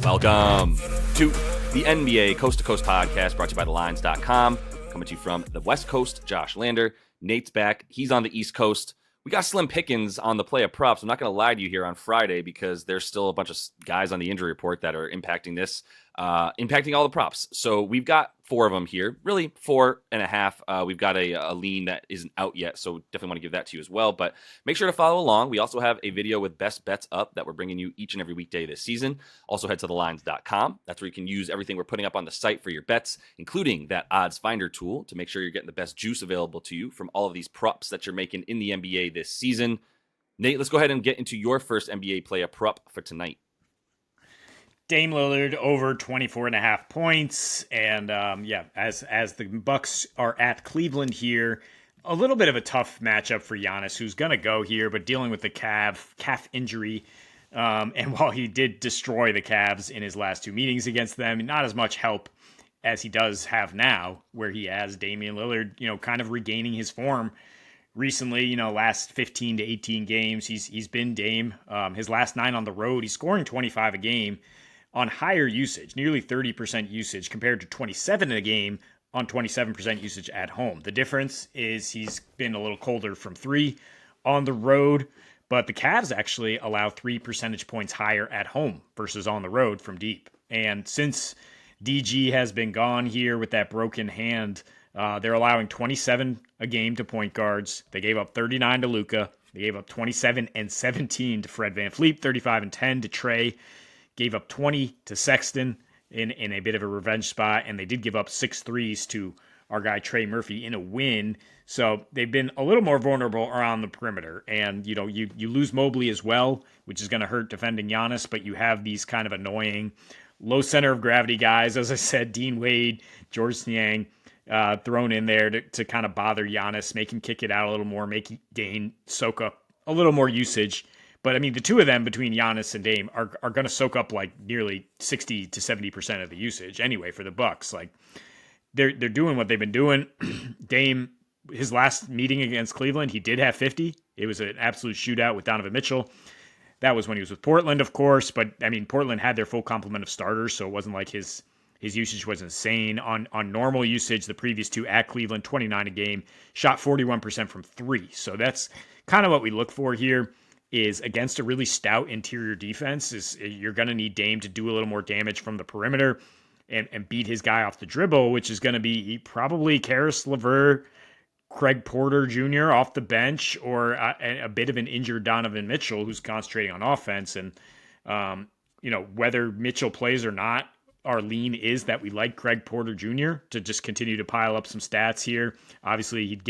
Welcome to the NBA Coast to Coast podcast brought to you by thelines.com. Coming to you from the West Coast, Josh Lander. Nate's back. He's on the East Coast. We got slim pickings on the play of props. I'm not going to lie to you here on Friday because there's still a bunch of guys on the injury report that are impacting this, impacting all the props. So we've got 4 of them here, really 4.5. We've got a lean that isn't out yet, so definitely want to give that to you as well. But make sure to follow along. We also have a video with best bets up that we're bringing you each and every weekday this season. Also head to thelines.com. That's where you can use everything we're putting up on the site for your bets, including that odds finder tool to make sure you're getting the best juice available to you from all of these props that you're making in the NBA this season. Nate, let's go ahead and get into your first NBA play a prop for tonight. Dame Lillard over 24.5 points. And as the Bucks are at Cleveland here, a little bit of a tough matchup for Giannis, who's going to go here, but dealing with the calf injury. And while he did destroy the Cavs in his last 2 meetings against them, not as much help as he does have now, where he has Damian Lillard, kind of regaining his form recently. Last 15 to 18 games, he's been Dame. His last 9 on the road, he's scoring 25 a game on higher usage, nearly 30% usage compared to 27 in a game on 27% usage at home. The difference is he's been a little colder from 3 on the road, but the Cavs actually allow 3 percentage points higher at home versus on the road from deep. And since DG has been gone here with that broken hand, they're allowing 27 a game to point guards. They gave up 39 to Luka. They gave up 27 and 17 to Fred VanVleet, 35 and 10 to Trey. Gave up 20 to Sexton in a bit of a revenge spot, and they did give up 6 threes to our guy Trey Murphy in a win. So they've been a little more vulnerable around the perimeter. And, you lose Mobley as well, which is going to hurt defending Giannis, but you have these kind of annoying low center of gravity guys, as I said, Dean Wade, George Niang, thrown in there to kind of bother Giannis, make him kick it out a little more, make Dame soak up a little more usage. But, the 2 of them between Giannis and Dame are going to soak up like nearly 60 to 70% of the usage anyway for the Bucks. Like, they're doing what they've been doing. Dame, his last meeting against Cleveland, he did have 50. It was an absolute shootout with Donovan Mitchell. That was when he was with Portland, of course. But, Portland had their full complement of starters, so it wasn't like his usage was insane. On normal usage, the previous 2 at Cleveland, 29 a game, shot 41% from 3. So that's kind of what we look for here. Is against a really stout interior defense, is you're going to need Dame to do a little more damage from the perimeter and beat his guy off the dribble, which is going to be probably Karis LeVert, Craig Porter Jr. off the bench, or a bit of an injured Donovan Mitchell who's concentrating on offense. And, whether Mitchell plays or not, our lean is that we like Craig Porter Jr. to just continue to pile up some stats here. Obviously,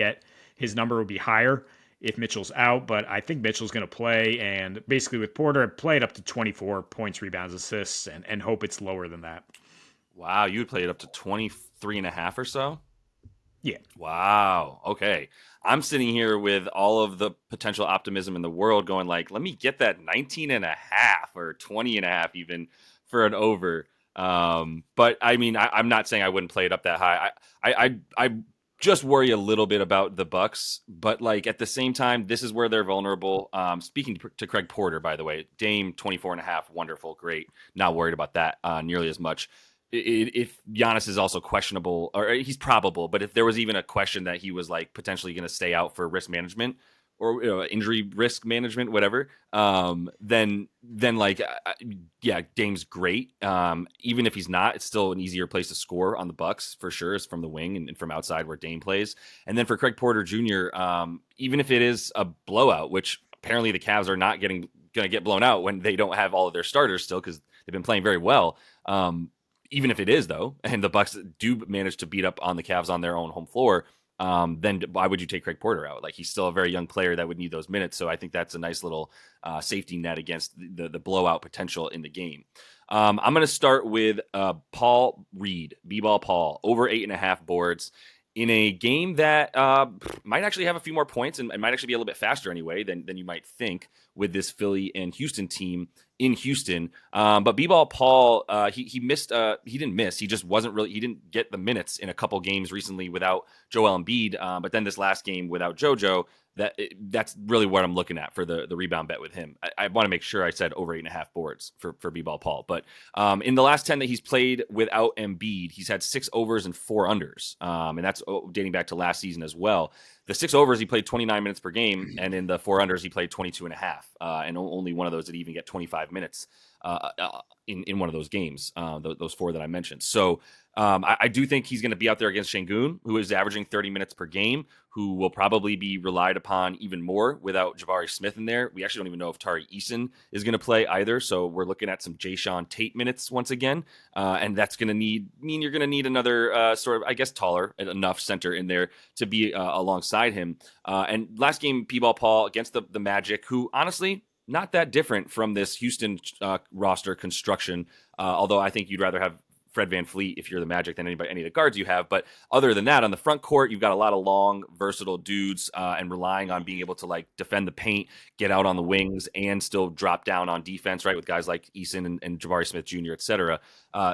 his number would be higher if Mitchell's out, but I think Mitchell's going to play, and basically with Porter, play it up to 24 points, rebounds, assists, and hope it's lower than that. Wow, you would play it up to 23.5 or so? Yeah. Wow, okay. I'm sitting here with all of the potential optimism in the world going like, let me get that 19.5 or 20.5 even for an over. But I'm not saying I wouldn't play it up that high. I just worry a little bit about the Bucks, but like at the same time, this is where they're vulnerable. Speaking to Craig Porter, by the way, Dame 24.5, wonderful, great. Not worried about that nearly as much. If Giannis is also questionable, or he's probable, but if there was even a question that he was like potentially going to stay out for risk management or injury risk management, whatever, then Dame's great. Even if he's not, it's still an easier place to score on the Bucks for sure, is from the wing and from outside where Dame plays. And then for Craig Porter Jr., even if it is a blowout, which apparently the Cavs are not going to get blown out when they don't have all of their starters still because they've been playing very well. Even if it is though, and the Bucks do manage to beat up on the Cavs on their own home floor, then why would you take Craig Porter out? Like, he's still a very young player that would need those minutes. So I think that's a nice little safety net against the blowout potential in the game. I'm going to start with Paul Reed, B-Ball Paul, over 8.5 boards in a game that might actually have a few more points and might actually be a little bit faster anyway than you might think with this Philly and Houston team in Houston. But B-Ball Paul, he missed. He didn't miss. He just wasn't really. He didn't get the minutes in a couple games recently without Joel Embiid. But then this last game without JoJo, that's really what I'm looking at for the rebound bet with him. I want to make sure I said over 8.5 boards for B-Ball Paul. But in the last 10 that he's played without Embiid, he's had 6 overs and 4 unders, and that's dating back to last season as well. The 6 overs, he played 29 minutes per game, and in the 4 unders, he played 22 and a half. And only one of those did even get 25 minutes in one of those games, those 4 that I mentioned. So I do think he's going to be out there against Şengün, who is averaging 30 minutes per game, who will probably be relied upon even more without Jabari Smith in there. We actually don't even know if Tari Eason is going to play either. So we're looking at some Jayshawn Tate minutes once again. And that's going to mean you're going to need another sort of, I guess, taller enough center in there to be alongside him. And last game, P-Ball Paul against the Magic, who honestly, not that different from this Houston roster construction, although I think you'd rather have Fred VanVleet if you're the Magic than any of the guards you have. But other than that, on the front court, you've got a lot of long, versatile dudes and relying on being able to like defend the paint, get out on the wings, and still drop down on defense, right, with guys like Eason and Jabari Smith Jr., et cetera.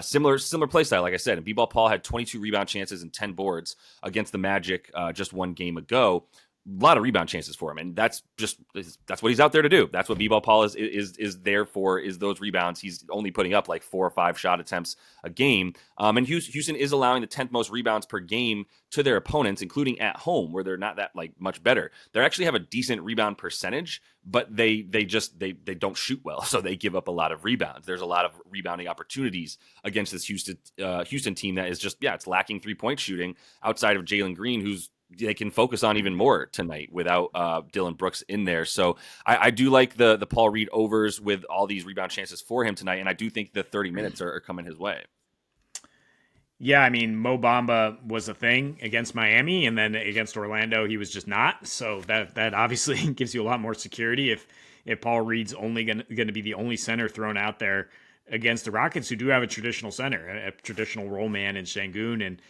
Similar play style, like I said. And B-Ball Paul had 22 rebound chances and 10 boards against the Magic just one game ago. A lot of rebound chances for him, and that's what he's out there to do. That's what B-Ball Paul is there for, is those rebounds. He's only putting up like 4 or 5 shot attempts a game, and Houston is allowing the 10th most rebounds per game to their opponents, including at home, where they're not that like much better. They actually have a decent rebound percentage, but they don't shoot well, so they give up a lot of rebounds. There's a lot of rebounding opportunities against this Houston team that is it's lacking 3-point shooting outside of Jalen Green, who's they can focus on even more tonight without Dillon Brooks in there. So I do like the Paul Reed overs with all these rebound chances for him tonight, and I do think the 30 minutes are coming his way. Yeah, I mean, Mo Bamba was a thing against Miami, and then against Orlando, he was just not. So that obviously gives you a lot more security if Paul Reed's only going to be the only center thrown out there against the Rockets, who do have a traditional center, a traditional role man in Şengün, and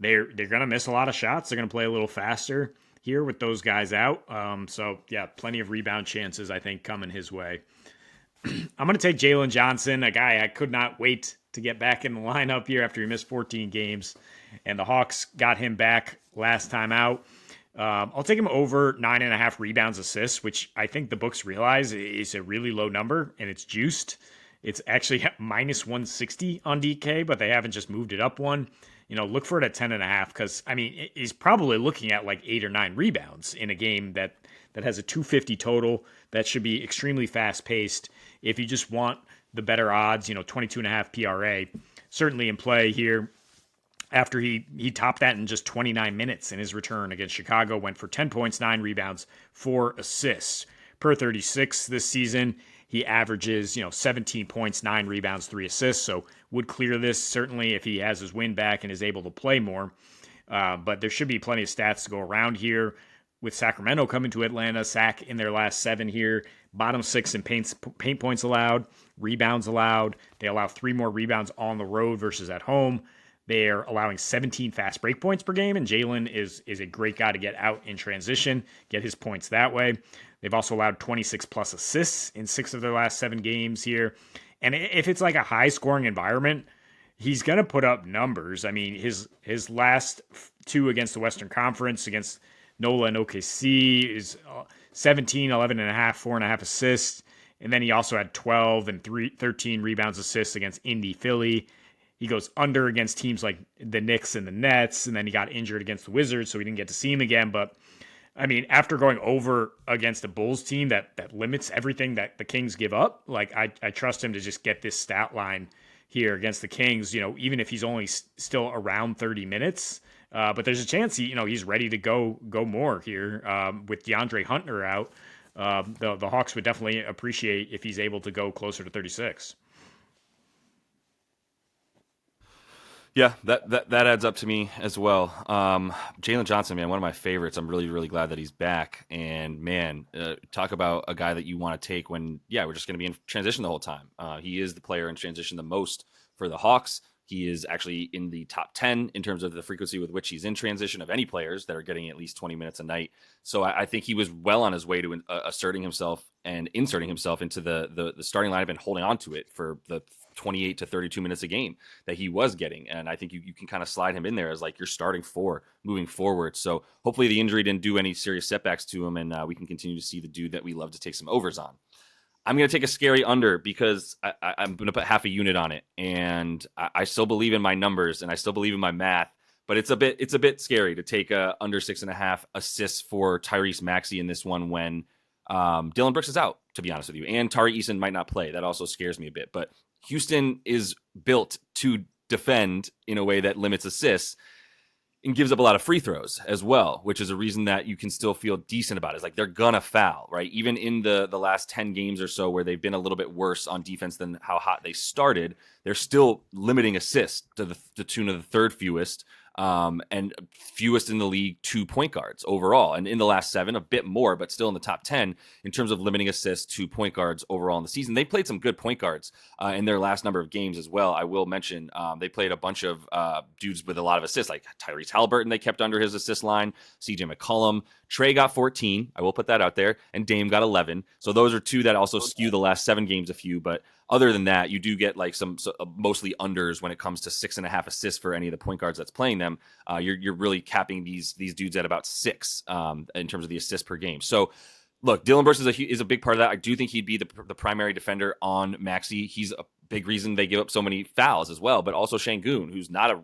they're going to miss a lot of shots. They're going to play a little faster here with those guys out. So, yeah, plenty of rebound chances, I think, coming his way. I'm going to take Jalen Johnson, a guy I could not wait to get back in the lineup here after he missed 14 games. And the Hawks got him back last time out. I'll take him over 9.5 rebounds assists, which I think the books realize is a really low number, and it's juiced. It's actually minus 160 on DK, but they haven't just moved it up one. Look for it at 10.5 because, I mean, he's probably looking at like 8 or 9 rebounds in a game that has a 250 total. That should be extremely fast-paced. If you just want the better odds, 22.5 PRA, certainly in play here. After he topped that in just 29 minutes in his return against Chicago, went for 10 points, 9 rebounds, 4 assists. Per 36 this season, he averages, 17 points, 9 rebounds, 3 assists. So would clear this certainly if he has his win back and is able to play more. But there should be plenty of stats to go around here. With Sacramento coming to Atlanta, Sac in their last 7 here, bottom 6 in paint points allowed, rebounds allowed. They allow 3 more rebounds on the road versus at home. They're allowing 17 fast break points per game, and Jalen is a great guy to get out in transition, get his points that way. They've also allowed 26 plus assists in 6 of their last 7 games here. And if it's like a high scoring environment, he's going to put up numbers. I mean, his last 2 against the Western Conference, against NOLA and OKC, is 17, 11.5, 4.5 assists. And then he also had 12 and 13 rebounds, assists against Indy, Philly. He goes under against teams like the Knicks and the Nets, and then he got injured against the Wizards, so we didn't get to see him again. But, I mean, after going over against a Bulls team that limits everything that the Kings give up, like I trust him to just get this stat line here against the Kings, even if he's only still around 30 minutes. But there's a chance he's ready to go more here with DeAndre Hunter out. The Hawks would definitely appreciate if he's able to go closer to 36. Yeah, that adds up to me as well. Jalen Johnson, man, one of my favorites. I'm really, really glad that he's back. And, man, talk about a guy that you want to take when, we're just going to be in transition the whole time. He is the player in transition the most for the Hawks. He is actually in the top 10 in terms of the frequency with which he's in transition of any players that are getting at least 20 minutes a night. So I think he was well on his way to asserting himself and inserting himself into the starting lineup and holding on to it for the 28 to 32 minutes a game that he was getting. And I think you can kind of slide him in there as like your starting four moving forward. So hopefully the injury didn't do any serious setbacks to him, and we can continue to see the dude that we love to take some overs on. I'm going to take a scary under because I'm going to put half a unit on it. And I still believe in my numbers and I still believe in my math, but it's a bit scary to take under 6.5 assists for Tyrese Maxey in this one when Dylan Brooks is out, to be honest with you. And Tari Eason might not play. That also scares me a bit. But Houston is built to defend in a way that limits assists and gives up a lot of free throws as well, which is a reason that you can still feel decent about it. It's like they're gonna foul, right? Even in the last 10 games or so where they've been a little bit worse on defense than how hot they started, they're still limiting assists to the tune of the third fewest, and fewest in the league, 2 point guards overall. And in the last 7, a bit more, but still in the top 10 in terms of limiting assists to point guards overall in the season. They played some good point guards in their last number of games as well. I will mention they played a bunch of dudes with a lot of assists, like Tyrese Halliburton. They kept under his assist line. CJ McCollum. Trey got 14. I will put that out there. And Dame got 11. So those are 2 that also skew the last 7 games a few. But other than that, you do get like some mostly unders when it comes to 6.5 assists for any of the point guards that's playing them. You're really capping these dudes at about 6 in terms of the assists per game. So look, Dylan Brooks is a big part of that. I do think he'd be the primary defender on Maxey. He's a big reason they give up so many fouls as well. But also Şengün, who's not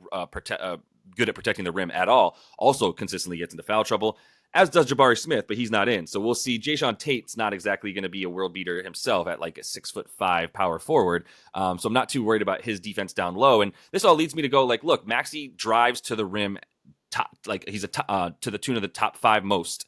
good at protecting the rim at all, also consistently gets into foul trouble, as does Jabari Smith, but he's not in. So we'll see. Jayshawn Tate's not exactly going to be a world beater himself at like a 6'5" power forward. So I'm not too worried about his defense down low. And this all leads me to go like, look, Maxey drives to the rim he's to the tune of the top 5 most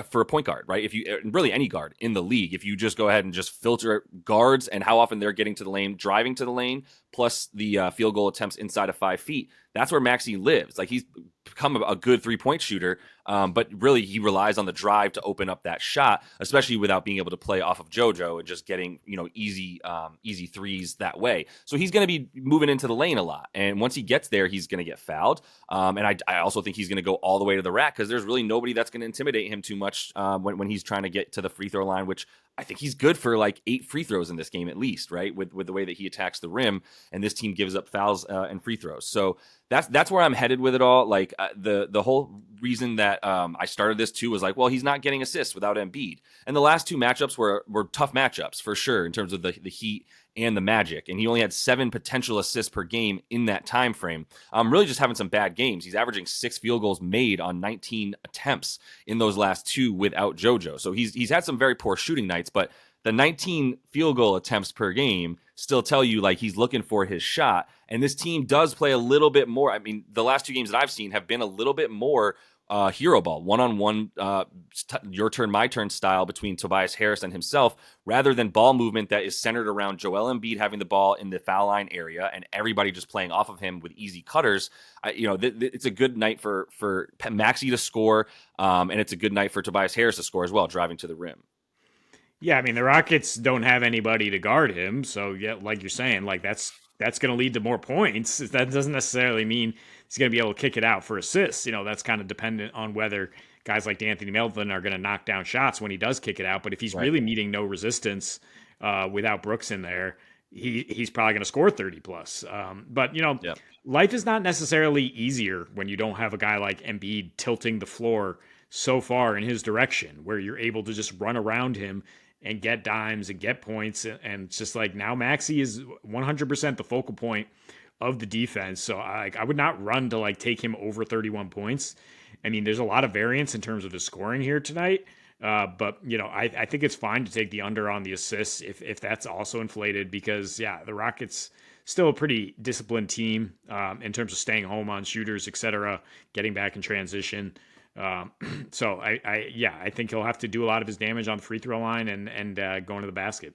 for a point guard, right? If you really any guard in the league, if you just go ahead and just filter guards and how often they're getting to the lane, driving to the lane, plus the field goal attempts inside of 5 feet, that's where Maxey lives. Like he's become a good 3-point shooter, but really he relies on the drive to open up that shot, especially without being able to play off of JoJo and just getting easy threes that way. So he's going to be moving into the lane a lot, and once he gets there, he's going to get fouled. And I also think he's going to go all the way to the rack because there's really nobody that's going to intimidate him too much when he's trying to get to the free throw line, which I think he's good for like 8 free throws in this game at least, right? With the way that he attacks the rim, and this team gives up fouls and free throws. So that's where I'm headed with it all. Like the whole reason that I started this too was like, well, he's not getting assists without Embiid, and the last 2 matchups were tough matchups for sure in terms of the Heat and the Magic, and he only had 7 potential assists per game in that time frame. Really just having some bad games. He's averaging 6 field goals made on 19 attempts in those last 2 without JoJo. So he's had some very poor shooting nights, but the 19 field goal attempts per game still tell you like he's looking for his shot. And this team does play a little bit more. I mean, the last 2 games that I've seen have been a little bit more hero ball, one-on-one, your turn, my turn style between Tobias Harris and himself, rather than ball movement that is centered around Joel Embiid having the ball in the foul line area and everybody just playing off of him with easy cutters. It's a good night for Maxey to score, and it's a good night for Tobias Harris to score as well, driving to the rim. Yeah, I mean, the Rockets don't have anybody to guard him, so yeah, like you're saying, like that's going to lead to more points. That doesn't necessarily mean he's going to be able to kick it out for assists. That's kind of dependent on whether guys like D'Anthony Melton are going to knock down shots when he does kick it out. But if he's really meeting no resistance without Brooks in there, he's probably going to score 30 plus. But life is not necessarily easier when you don't have a guy like Embiid tilting the floor so far in his direction, where you're able to just run around him and get dimes and get points. And it's just like now Maxey is 100% the focal point of the defense. So I would not run to like take him over 31 points. I mean, there's a lot of variance in terms of his scoring here tonight. But I think it's fine to take the under on the assists if that's also inflated, because the Rockets still a pretty disciplined team in terms of staying home on shooters, etc., getting back in transition. So I think he'll have to do a lot of his damage on the free throw line and going to the basket.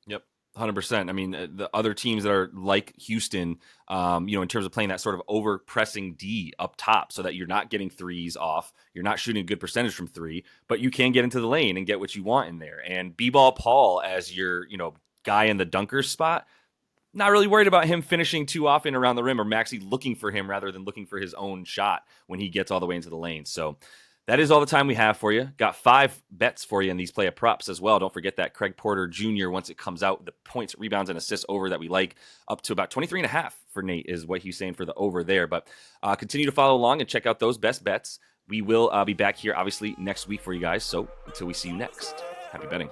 Yep. 100%. I mean, the other teams that are like Houston, in terms of playing that sort of over pressing D up top so that you're not getting threes off, you're not shooting a good percentage from 3, but you can get into the lane and get what you want in there. And B-Ball Paul as your, guy in the dunker spot, Not really worried about him finishing too often around the rim or Maxey looking for him rather than looking for his own shot when he gets all the way into the lane. So that is all the time we have for you. Got 5 bets for you in these player props as well. Don't forget that Craig Porter Jr., once it comes out, the points, rebounds, and assists over that we like, up to about 23.5 for Nate is what he's saying for the over there. But continue to follow along and check out those best bets. We will be back here, obviously, next week for you guys. So until we see you next, happy betting.